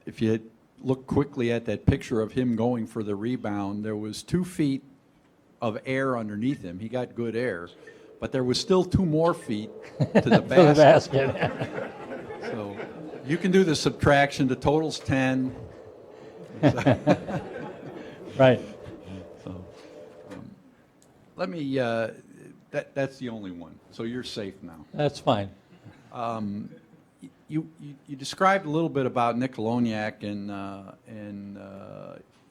if you look quickly at that picture of him going for the rebound, there was 2 feet of air underneath him. He got good air, but there was still 2 more feet to the basket. To the basket. So you can do the subtraction. The total's 10. Right. So let me. That's the only one. So you're safe now. That's fine. You described a little bit about Nick Koloniak, and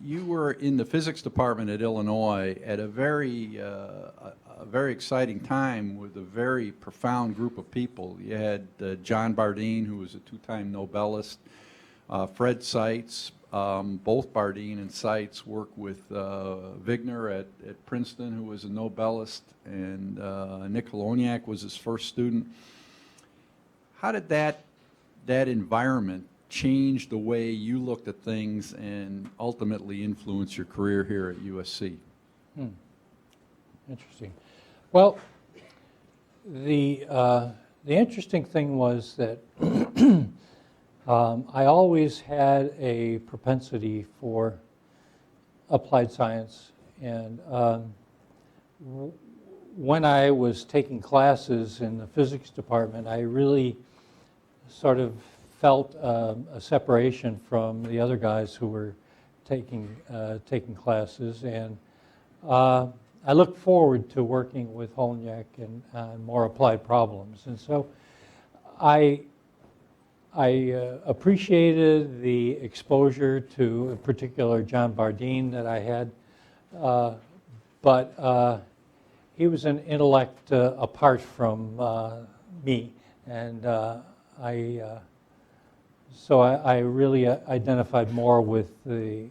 you were in the physics department at Illinois at a very exciting time with a very profound group of people. You had John Bardeen, who was a 2-time Nobelist, Fred Seitz. Both Bardeen and Seitz worked with Wigner at Princeton, who was a Nobelist, and Nick Koloniak was his first student. How did that environment change the way you looked at things and ultimately influence your career here at USC? Interesting. Well, the interesting thing was that I always had a propensity for applied science, and when I was taking classes in the physics department, I really sort of felt a separation from the other guys who were taking classes, and I looked forward to working with Koloniak on more applied problems, and so I appreciated the exposure to, in particular, John Bardeen that I had, but he was an intellect apart from me, and so I really identified more with the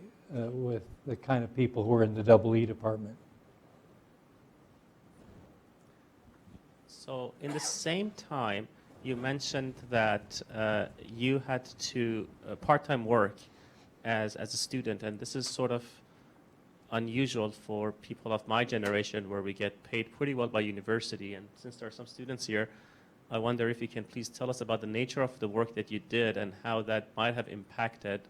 kind of people who were in the EE department. So in the same time, you mentioned that you had to part-time work as a student, and this is sort of unusual for people of my generation, where we get paid pretty well by university. And since there are some students here, I wonder if you can please tell us about the nature of the work that you did and how that might have impacted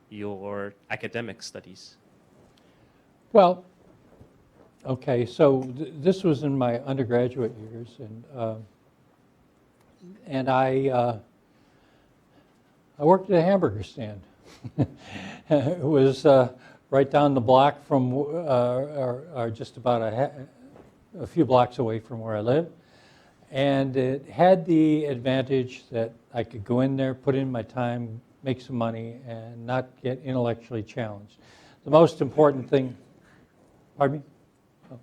your academic studies. Well, okay, so this was in my undergraduate years, and I worked at a hamburger stand. It was right down the block from, or just about a few blocks away from where I live. And it had the advantage that I could go in there, put in my time, make some money, and not get intellectually challenged. The most important thing, pardon me? Oh.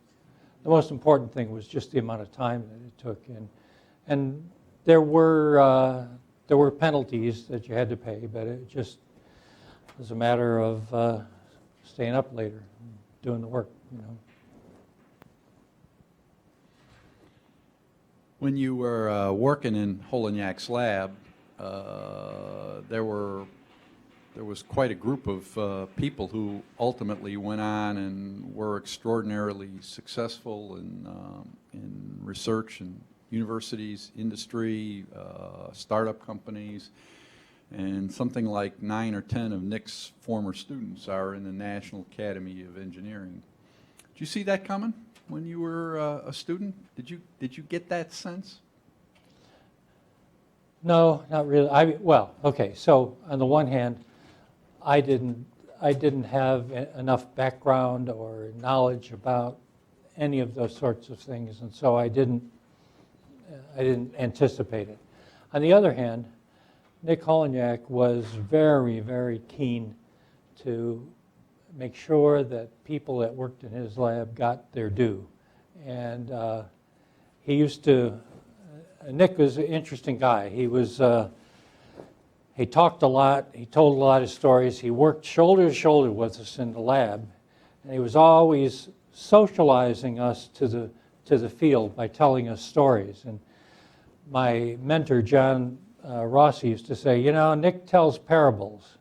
The most important thing was just the amount of time that it took. And there were penalties that you had to pay, but it just was a matter of staying up later, doing the work, you know. When you were working in Koloniak's lab, there was quite a group of people who ultimately went on and were extraordinarily successful in research and universities, industry, startup companies, and something like 9 or 10 of Nick's former students are in the National Academy of Engineering. Did you see that coming when you were a student? Did you get that sense? No, not really. Well, okay. So on the one hand, I didn't have enough background or knowledge about any of those sorts of things, and so I didn't anticipate it. On the other hand, Nick Koloniak was very, very keen to make sure that people that worked in his lab got their due. And he used to, Nick was an interesting guy. He talked a lot, he told a lot of stories, he worked shoulder to shoulder with us in the lab, and he was always socializing us to the field by telling us stories. And my mentor, John Rossi, used to say, you know, Nick tells parables.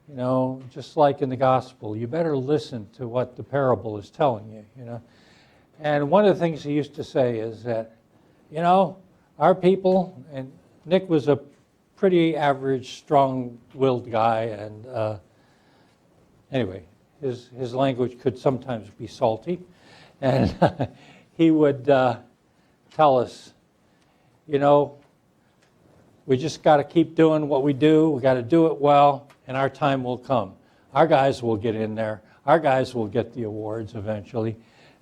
You know, just like in the gospel, you better listen to what the parable is telling you, you know. And one of the things he used to say is that, you know, our people, and Nick was a pretty average, strong-willed guy, and anyway, his language could sometimes be salty, and he would tell us, you know, we just got to keep doing what we do. We got to do it well, and our time will come. Our guys will get in there. Our guys will get the awards eventually.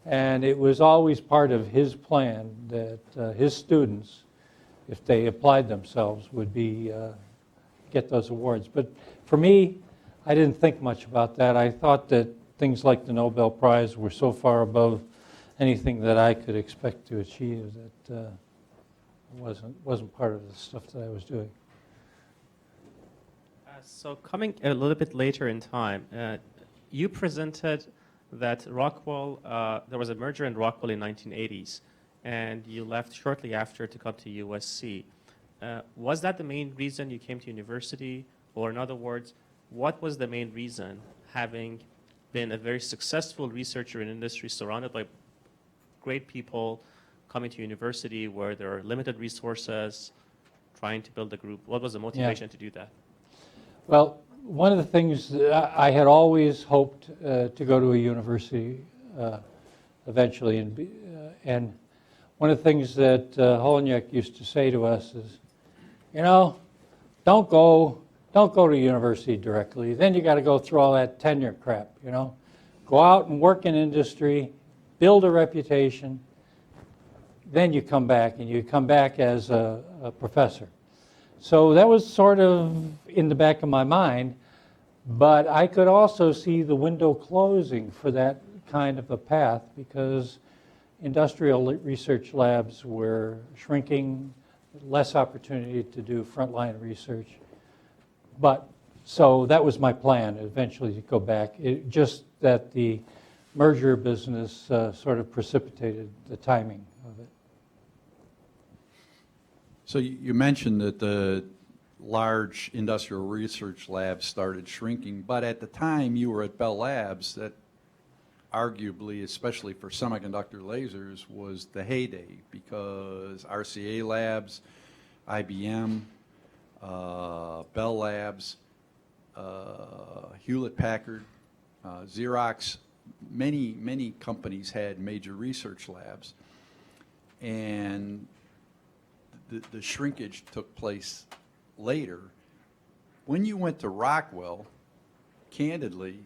And it was always part of his plan that his students, if they applied themselves, would be get those awards. But for me, I didn't think much about that. I thought that things like the Nobel Prize were so far above anything that I could expect to achieve that wasn't part of the stuff that I was doing. So coming a little bit later in time, you presented that Rockwell, there was a merger in Rockwell in 1980s, and you left shortly after to come to USC. Was that the main reason you came to university? Or in other words, what was the main reason, having been a very successful researcher in industry surrounded by great people, coming to university where there are limited resources, trying to build a group? What was the motivation to do that? Well, one of the things that I had always hoped to go to a university eventually, and one of the things that Holonyak used to say to us is, you know, don't go to university directly. Then you got to go through all that tenure crap. You know, go out and work in industry, build a reputation. Then you come back, and you come back as a professor. So that was sort of in the back of my mind, but I could also see the window closing for that kind of a path because industrial research labs were shrinking, less opportunity to do frontline research. But so that was my plan, eventually to go back. Just that the merger business sort of precipitated the timing of it. So you mentioned that the large industrial research labs started shrinking, but at the time you were at Bell Labs, that arguably, especially for semiconductor lasers, was the heyday because RCA Labs, IBM, Bell Labs, Hewlett-Packard, Xerox, many companies had major research labs, and the shrinkage took place later. When you went to Rockwell, candidly,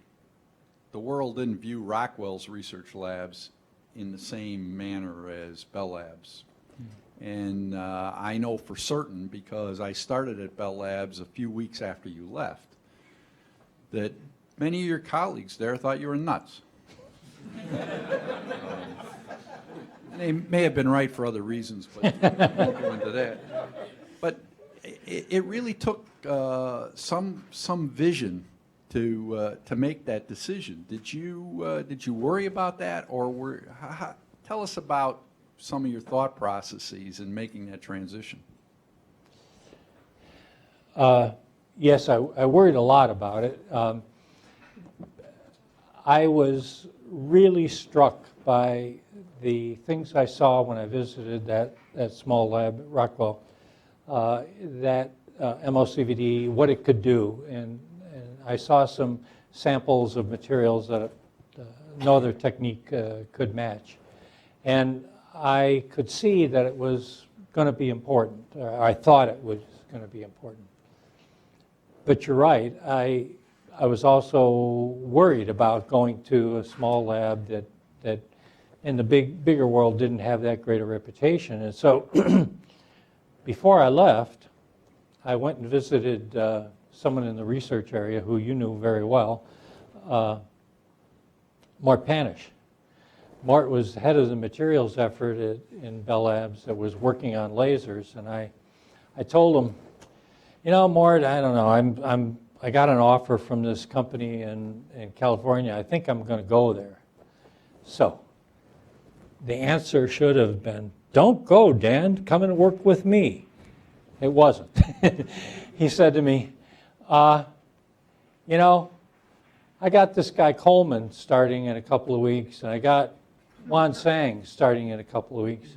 the world didn't view Rockwell's research labs in the same manner as Bell Labs. And I know for certain, because I started at Bell Labs a few weeks after you left, that many of your colleagues there thought you were nuts. They may have been right for other reasons, but I won't go into that. But it really took some vision to make that decision. Did you worry about that, or tell us about some of your thought processes in making that transition? Yes, I worried a lot about it. I was really struck by the things I saw when I visited that small lab at Rockwell, that MOCVD, what it could do. And I saw some samples of materials that no other technique could match. And I could see that it was going to be important. I thought it was going to be important. But you're right. I was also worried about going to a small lab that in the bigger world didn't have that great a reputation. And so before I left, I went and visited someone in the research area who you knew very well, Mort Panish. Mort was head of the materials effort in Bell Labs that was working on lasers, and I told him, you know, Mort, I don't know, I got an offer from this company in California. I think I'm going to go there. So the answer should have been, don't go, Dan, come and work with me. It wasn't. He said to me, you know, I got this guy Coleman starting in a couple of weeks, and I got Wan Sang starting in a couple of weeks.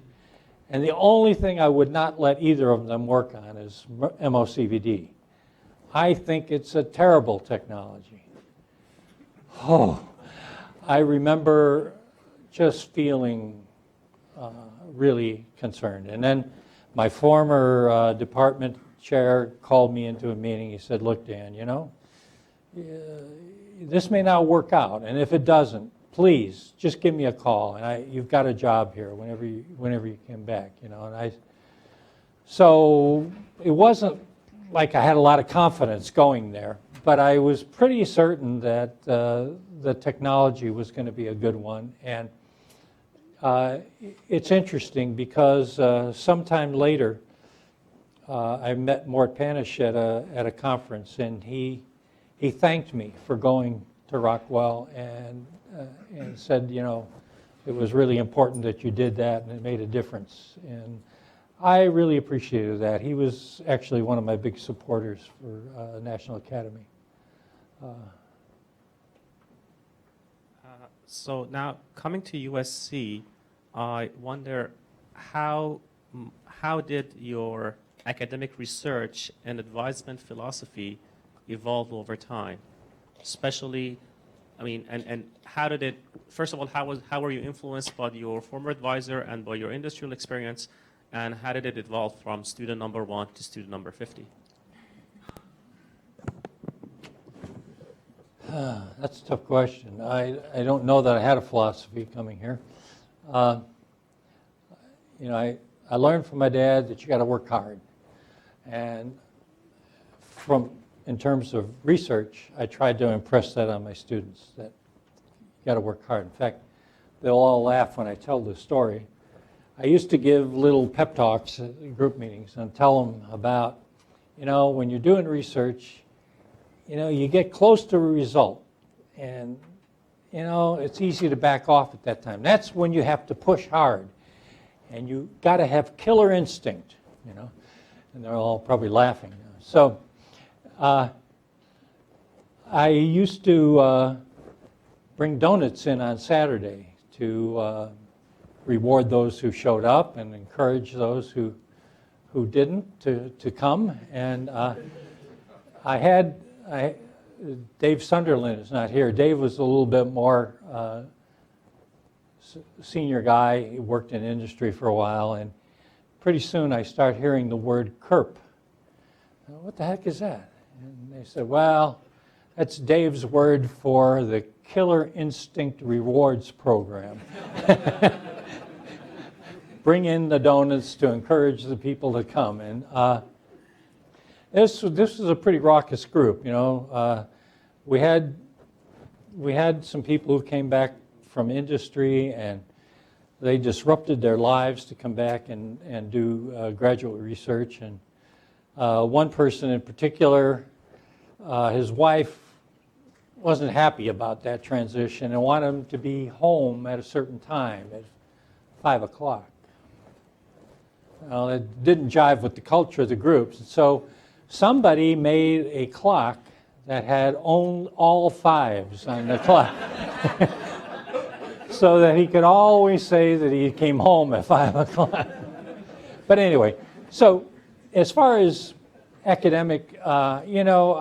And the only thing I would not let either of them work on is MOCVD. I think it's a terrible technology. Oh, I remember just feeling really concerned. And then my former department chair called me into a meeting. He said, look, Dan, you know, this may not work out, and if it doesn't, please just give me a call, and you've got a job here whenever you come back, you know. And so it wasn't like I had a lot of confidence going there, but I was pretty certain that the technology was going to be a good one. And it's interesting because sometime later, I met Mort Panish at a conference, and he thanked me for going to Rockwell and said, you know, it was really important that you did that, and it made a difference. And I really appreciated that. He was actually one of my big supporters for National Academy. So now, coming to USC, I wonder how did your academic research and advisement philosophy evolve over time? Especially, I mean, and how did it, first of all, how were you influenced by your former advisor and by your industrial experience, and how did it evolve from student number 1 to student number 50? That's a tough question. I don't know that I had a philosophy coming here. You know, I learned from my dad that you got to work hard. And in terms of research, I tried to impress that on my students, that you got to work hard. In fact, they'll all laugh when I tell this story. I used to give little pep talks at group meetings and tell them about, you know, when you're doing research, you know, you get close to a result, and, you know, it's easy to back off at that time. That's when you have to push hard, and you got to have killer instinct, you know, and they're all probably laughing now. So I used to bring donuts in on Saturday to reward those who showed up and encourage those who didn't to come. And Dave Sunderland is not here. Dave was a little bit more senior guy. He worked in industry for a while, and pretty soon I start hearing the word KERP. What the heck is that? And they said, well, that's Dave's word for the Killer Instinct Rewards Program. Bring in the donuts to encourage the people to come. And this was a pretty raucous group, you know. We had some people who came back from industry, and they disrupted their lives to come back and do graduate research. And one person in particular, his wife wasn't happy about that transition and wanted him to be home at a certain time, at 5 o'clock. Well, it didn't jive with the culture of the groups. So somebody made a clock that had all fives on the clock so that he could always say that he came home at 5 o'clock. But anyway, so as far as academic, you know,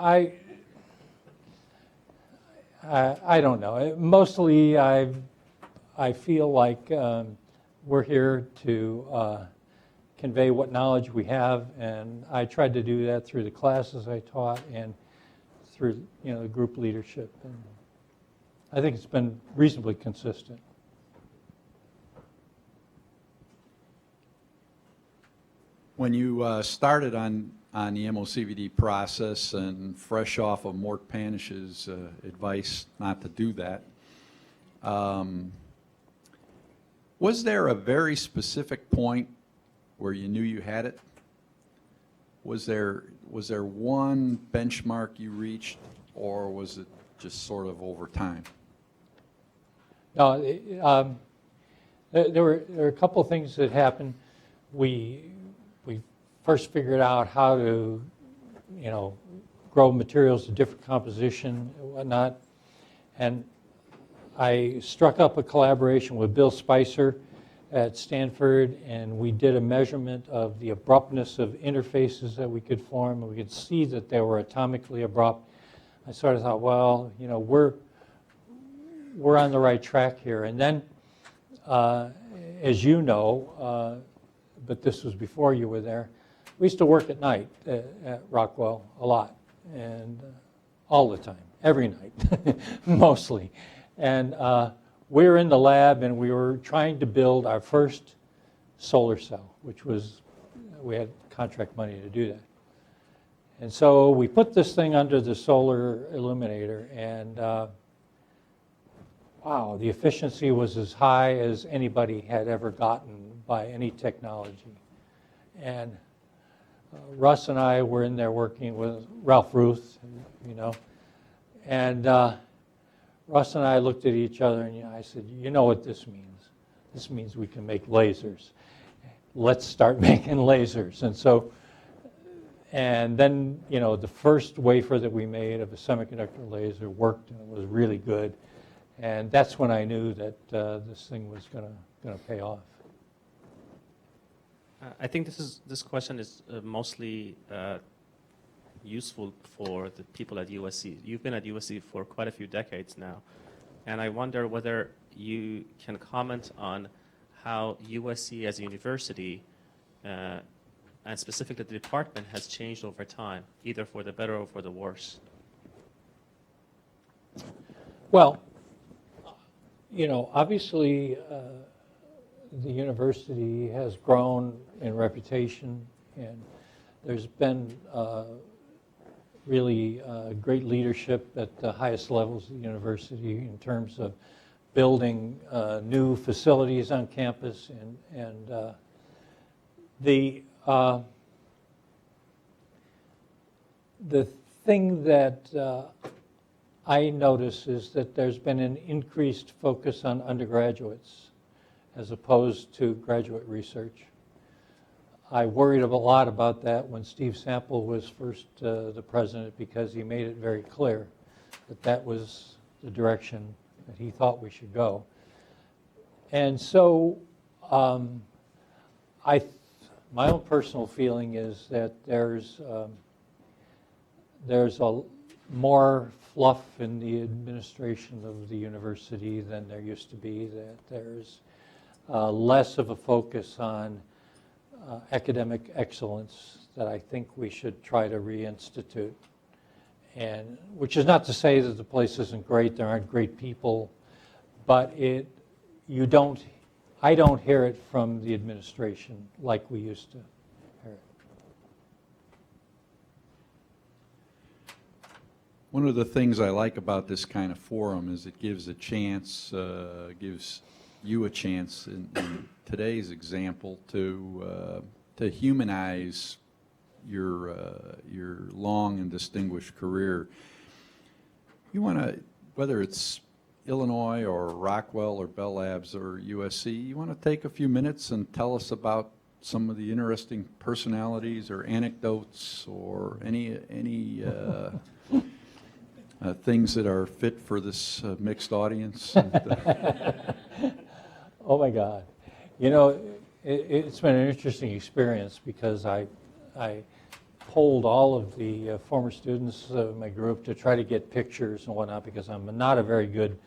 I don't know. Mostly I feel like we're here to convey what knowledge we have, and I tried to do that through the classes I taught and through, you know, the group leadership. And I think it's been reasonably consistent. When you started on the MOCVD process and fresh off of Mort Panish's advice not to do that, was there a very specific point where you knew you had it? Was there one benchmark you reached, or was it just sort of over time? No, there were a couple of things that happened. We first figured out how to, you know, grow materials of different composition and whatnot, and I struck up a collaboration with Bill Spicer at Stanford, and we did a measurement of the abruptness of interfaces that we could form, and we could see that they were atomically abrupt. I sort of thought, well, you know, we're on the right track here. And then, as you know, but this was before you were there, we used to work at night at Rockwell a lot, and all the time, every night, mostly. And we were in the lab, and we were trying to build our first solar cell, which was, we had contract money to do that. And so we put this thing under the solar illuminator, and wow, the efficiency was as high as anybody had ever gotten by any technology. And Russ and I were in there working with Ralph Ruth, you know, and Russ and I looked at each other, and I said, you know what this means? This means we can make lasers. Let's start making lasers. And so, and then, you know, the first wafer that we made of a semiconductor laser worked, and it was really good. And that's when I knew that this thing was going to pay off. I think this question is mostly useful for the people at USC. You've been at USC for quite a few decades now, and I wonder whether you can comment on how USC as a university, and specifically the department, has changed over time, either for the better or for the worse. Well, you know, obviously the university has grown in reputation, and there's been really great leadership at the highest levels of the university in terms of building new facilities on campus, and the thing that I notice is that there's been an increased focus on undergraduates as opposed to graduate research. I worried a lot about that when Steve Sample was first the president, because he made it very clear that that was the direction that he thought we should go. And so my own personal feeling is that there's a more fluff in the administration of the university than there used to be, that there's less of a focus on academic excellence that I think we should try to reinstitute. And which is not to say that the place isn't great, there aren't great people, but I don't hear it from the administration like we used to hear it. One of the things I like about this kind of forum is it gives a chance, gives you a chance in today's example to humanize your long and distinguished career. You want to, whether it's Illinois or Rockwell or Bell Labs or USC, you want to take a few minutes and tell us about some of the interesting personalities or anecdotes or any things that are fit for this mixed audience? Oh my God. You know, it's been an interesting experience because I polled all of the former students of my group to try to get pictures and whatnot, because I'm not a very good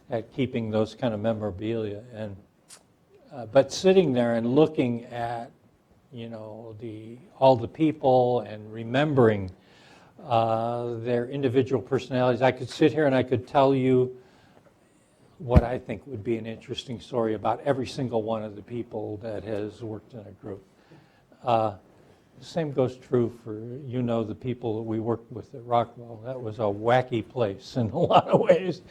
at keeping those kind of memorabilia. And but sitting there and looking at, you know, all the people and remembering their individual personalities, I could sit here and I could tell you what I think would be an interesting story about every single one of the people that has worked in a group. The same goes true for, you know, the people that we worked with at Rockwell. That was a wacky place in a lot of ways.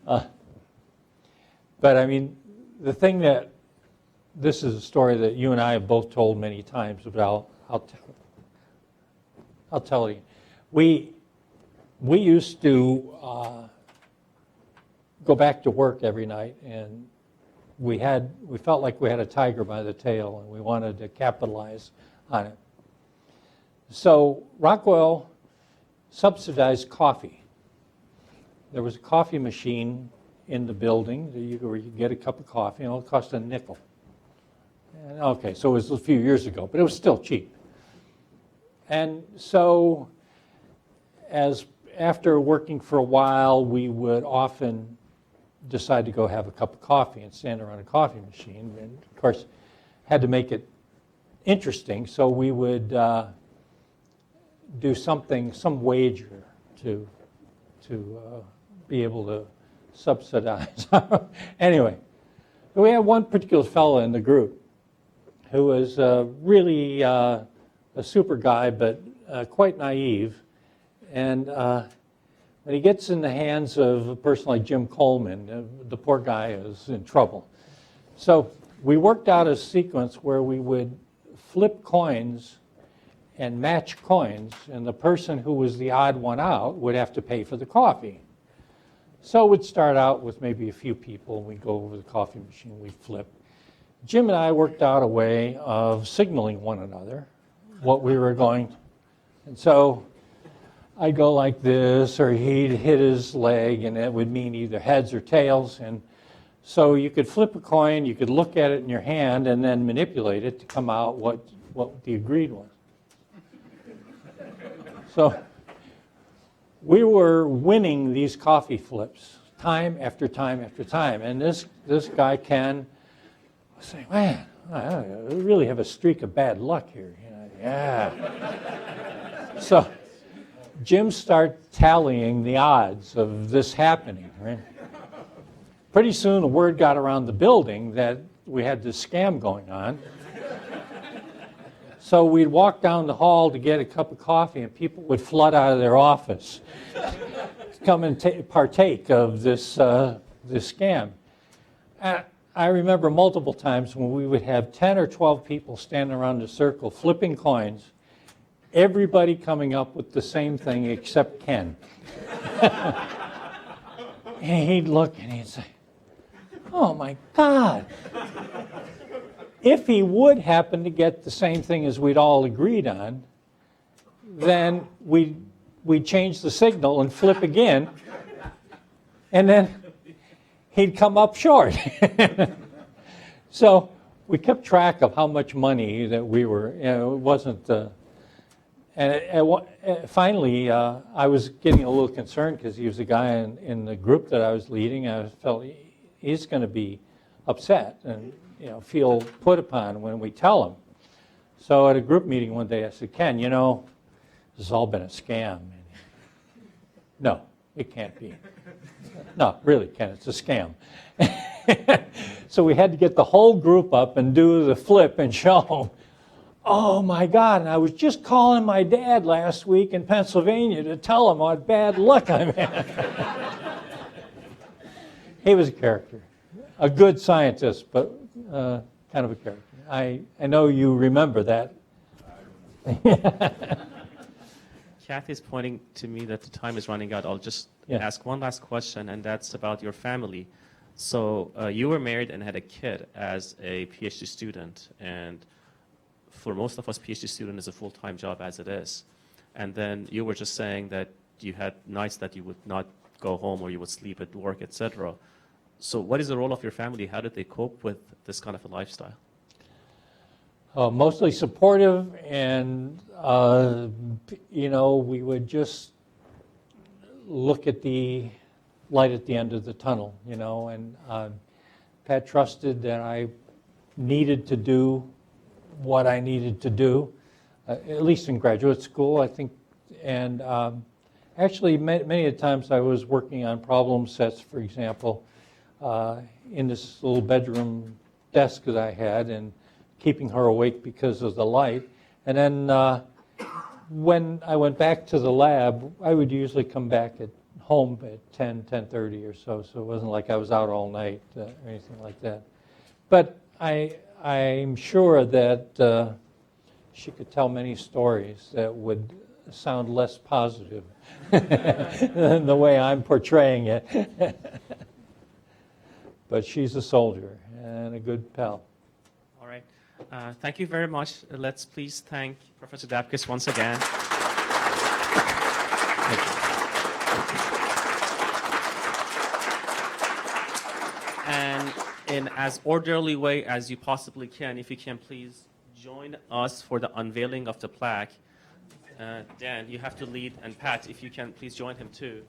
But I mean, the thing that, this is a story that you and I have both told many times, but I'll tell you. We used to go back to work every night, and we felt like we had a tiger by the tail, and we wanted to capitalize on it. So Rockwell subsidized coffee. There was a coffee machine in the building where you could get a cup of coffee, and it cost a nickel. Okay, so it was a few years ago, but it was still cheap. And so after working for a while, we would often decide to go have a cup of coffee and stand around a coffee machine. And of course, had to make it interesting, so we would do some wager to be able to subsidize. Anyway, we had one particular fellow in the group who was really a super guy, but quite naive. And when he gets in the hands of a person like Jim Coleman, the poor guy is in trouble. So we worked out a sequence where we would flip coins and match coins, and the person who was the odd one out would have to pay for the coffee. So we'd start out with maybe a few people, and we'd go over the coffee machine, we'd flip. Jim and I worked out a way of signaling one another what we were going to. And so I'd go like this, or he'd hit his leg, and it would mean either heads or tails. And so you could flip a coin, you could look at it in your hand, and then manipulate it to come out what the agreed was. So we were winning these coffee flips time after time after time. And this guy, Ken, was saying, man, we really have a streak of bad luck here. You know, yeah. So Jim started tallying the odds of this happening. Right? Pretty soon, the word got around the building that we had this scam going on. So we'd walk down the hall to get a cup of coffee, and people would flood out of their office to come and partake of this scam. I remember multiple times when we would have 10 or 12 people standing around in a circle flipping coins, everybody coming up with the same thing except Ken. And he'd look and he'd say, oh my God. If he would happen to get the same thing as we'd all agreed on, then we'd change the signal and flip again, and then he'd come up short. So we kept track of how much money that we were, it wasn't, finally I was getting a little concerned because he was a guy in the group that I was leading. I felt he's going to be upset and feel put upon when we tell him. So at a group meeting one day I said, Ken, this has all been a scam. No, it can't be. No, really, Ken, it's a scam. So we had to get the whole group up and do the flip and show them, oh my God, and I was just calling my dad last week in Pennsylvania to tell him what bad luck I'm in. He was a character, a good scientist, but kind of a character. I know you remember that. Kathy's pointing to me that the time is running out. I'll just Yeah. ask one last question, and that's about your family. So you were married and had a kid as a PhD student, and for most of us, PhD student is a full-time job as it is. And then you were just saying that you had nights that you would not go home or you would sleep at work, etc. So what is the role of your family? How did they cope with this kind of a lifestyle? Mostly supportive, and we would just look at the light at the end of the tunnel, and Pat trusted that I needed to do what I needed to do, at least in graduate school, I think. And actually, many of the times I was working on problem sets, for example, in this little bedroom desk that I had, and keeping her awake because of the light. And then when I went back to the lab, I would usually come back at home at 10:30 or so, so it wasn't like I was out all night or anything like that. But I'm sure that she could tell many stories that would sound less positive than the way I'm portraying it. But she's a soldier and a good pal. All right. Thank you very much. Let's please thank Professor Dapkus once again. And in as orderly way as you possibly can, if you can please join us for the unveiling of the plaque. Dan, you have to lead, and Pat, if you can please join him too.